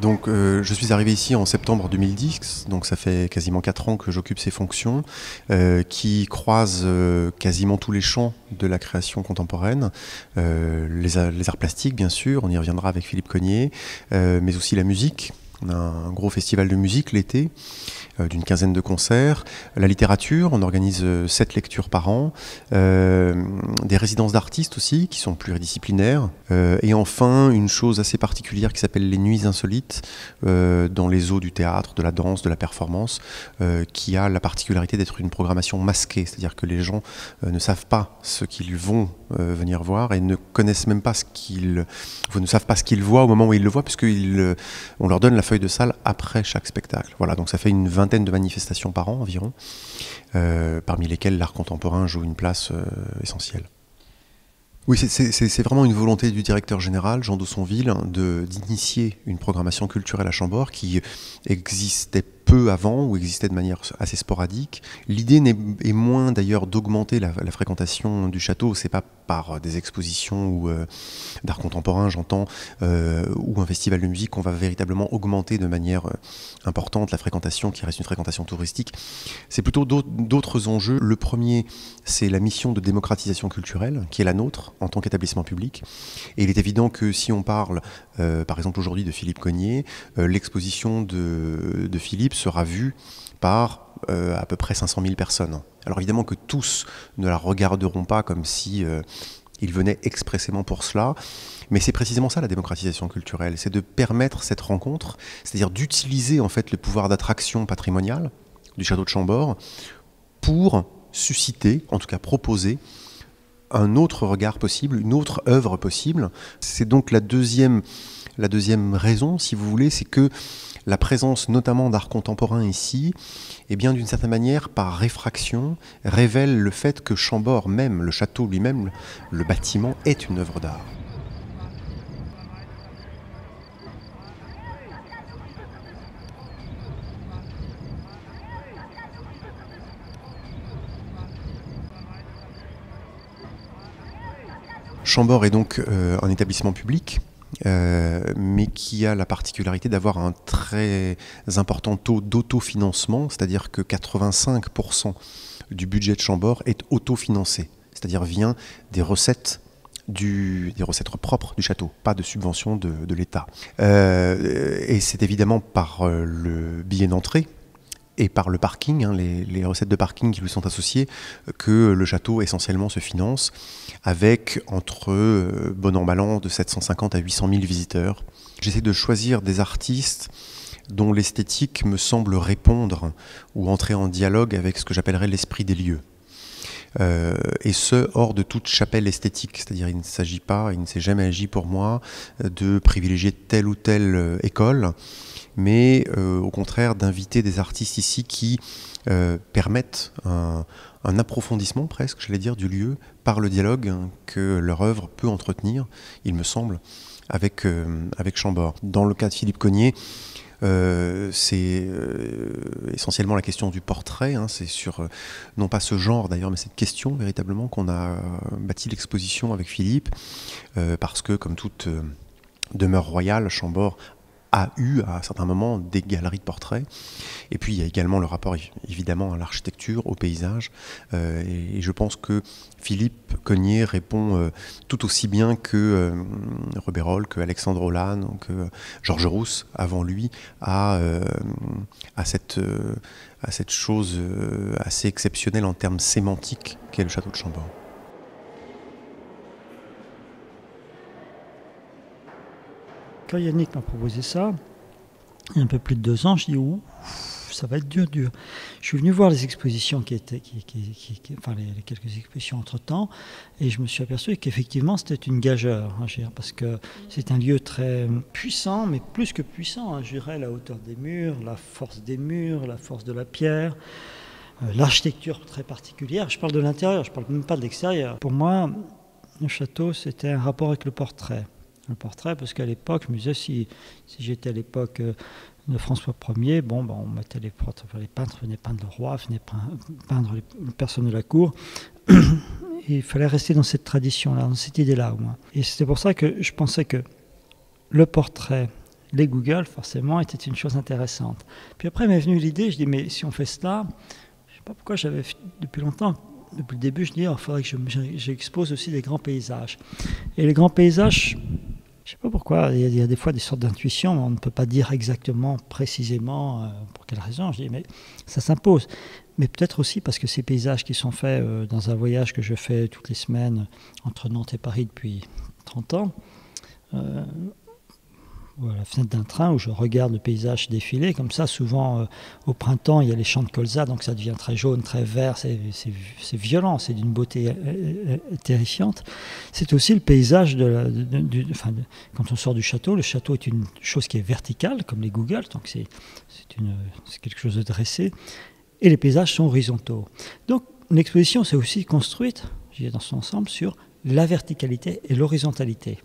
Donc, je suis arrivé ici en septembre 2010, donc ça fait quasiment 4 ans que j'occupe ces fonctions, qui croisent quasiment tous les champs de la création contemporaine, les arts plastiques bien sûr, on y reviendra avec Philippe Cognier, mais aussi la musique. On a un gros festival de musique l'été, d'une quinzaine de concerts. La littérature, on organise 7 lectures par an. Des résidences d'artistes aussi, qui sont pluridisciplinaires. Et enfin, une chose assez particulière qui s'appelle les Nuits Insolites, dans les eaux du théâtre, de la danse, de la performance, qui a la particularité d'être une programmation masquée. C'est-à-dire que les gens ne savent pas ce qu'ils vont venir voir et ne connaissent même pas ne savent pas ce qu'ils voient au moment où ils le voient, puisqu'on leur donne la feuille de salle après chaque spectacle. Voilà, donc ça fait une vingtaine de manifestations par an environ, parmi lesquelles l'art contemporain joue une place essentielle. Oui, c'est vraiment une volonté du directeur général, Jean Daussonville, d'initier une programmation culturelle à Chambord qui existait peu avant ou existait de manière assez sporadique. L'idée est moins d'ailleurs d'augmenter la fréquentation du château, c'est pas par des expositions ou d'art contemporain, j'entends, ou un festival de musique qu'on va véritablement augmenter de manière importante la fréquentation qui reste une fréquentation touristique. C'est plutôt d'autres enjeux. Le premier, c'est la mission de démocratisation culturelle qui est la nôtre en tant qu'établissement public. Et il est évident que si on parle, par exemple aujourd'hui de Philippe Cognier, l'exposition de Philippe sera vue par à peu près 500 000 personnes. Alors évidemment que tous ne la regarderont pas comme si ils venaient expressément pour cela, mais c'est précisément ça la démocratisation culturelle, c'est de permettre cette rencontre, c'est-à-dire d'utiliser en fait le pouvoir d'attraction patrimoniale du château de Chambord pour susciter, en tout cas proposer, un autre regard possible, une autre œuvre possible. C'est donc la deuxième raison, si vous voulez, c'est que la présence notamment d'art contemporain ici, eh bien d'une certaine manière, par réfraction, révèle le fait que Chambord même, le château lui-même, le bâtiment, est une œuvre d'art. Chambord est donc un établissement public, mais qui a la particularité d'avoir un très important taux d'autofinancement, c'est-à-dire que 85% du budget de Chambord est autofinancé, c'est-à-dire vient des recettes propres du château, pas de subventions de l'État. Et c'est évidemment par le billet d'entrée et par le parking, les recettes de parking qui lui sont associées, que le château essentiellement se finance, avec entre bon an mal an de 750 à 800 000 visiteurs. J'essaie de choisir des artistes dont l'esthétique me semble répondre ou entrer en dialogue avec ce que j'appellerais l'esprit des lieux. Et ce, hors de toute chapelle esthétique. C'est-à-dire il ne s'est jamais agi pour moi de privilégier telle ou telle école, mais au contraire d'inviter des artistes ici qui permettent un approfondissement presque, j'allais dire, du lieu par le dialogue que leur œuvre peut entretenir, il me semble, avec Chambord. Dans le cas de Philippe Cognier, c'est essentiellement la question du portrait, c'est sur, non pas ce genre d'ailleurs, mais cette question véritablement qu'on a bâti l'exposition avec Philippe, parce que comme toute demeure royale, Chambord a eu à certains moments des galeries de portraits. Et puis il y a également le rapport évidemment à l'architecture, au paysage. Et je pense que Philippe Cognier répond tout aussi bien que Rebérol, que Alexandre Holland, que Georges Rousse avant lui à cette chose assez exceptionnelle en termes sémantiques qu'est le château de Chambord. Quand Yannick m'a proposé ça, il y a un peu plus de 2 ans, je dis ouh, ça va être dur. Je suis venu voir les expositions les quelques expositions entre-temps, et je me suis aperçu qu'effectivement c'était une gageure, parce que c'est un lieu très puissant, mais plus que puissant, je dirais, la hauteur des murs, la force de la pierre, l'architecture très particulière. Je parle de l'intérieur, je ne parle même pas de l'extérieur. Pour moi, le château, c'était un rapport avec le portrait. Le portrait, parce qu'à l'époque, je me disais, si j'étais à l'époque de François Ier, on mettait les peintres venaient peindre le roi, venaient peindre les personnes de la cour. Et il fallait rester dans cette tradition-là, dans cette idée-là au moins. Et c'était pour ça que je pensais que le portrait, les Google, forcément, étaient une chose intéressante. Puis après m'est venue l'idée, je dis, mais si on fait cela, je ne sais pas pourquoi j'avais, depuis longtemps, depuis le début, je dis, il faudrait que j'expose aussi des grands paysages. Et les grands paysages, je ne sais pas pourquoi, il y a des fois des sortes d'intuitions, mais on ne peut pas dire exactement, précisément, pour quelle raison. Je dis, mais ça s'impose. Mais peut-être aussi parce que ces paysages qui sont faits dans un voyage que je fais toutes les semaines entre Nantes et Paris depuis 30 ans, ou à la fenêtre d'un train où je regarde le paysage défiler, comme ça, souvent au printemps, il y a les champs de colza, donc ça devient très jaune, très vert, c'est violent, c'est d'une beauté terrifiante. C'est aussi le paysage quand on sort du château. Le château est une chose qui est verticale, comme les Google, donc c'est quelque chose de dressé, et les paysages sont horizontaux. Donc l'exposition s'est aussi construite, je dirais dans son ensemble, sur la verticalité et l'horizontalité.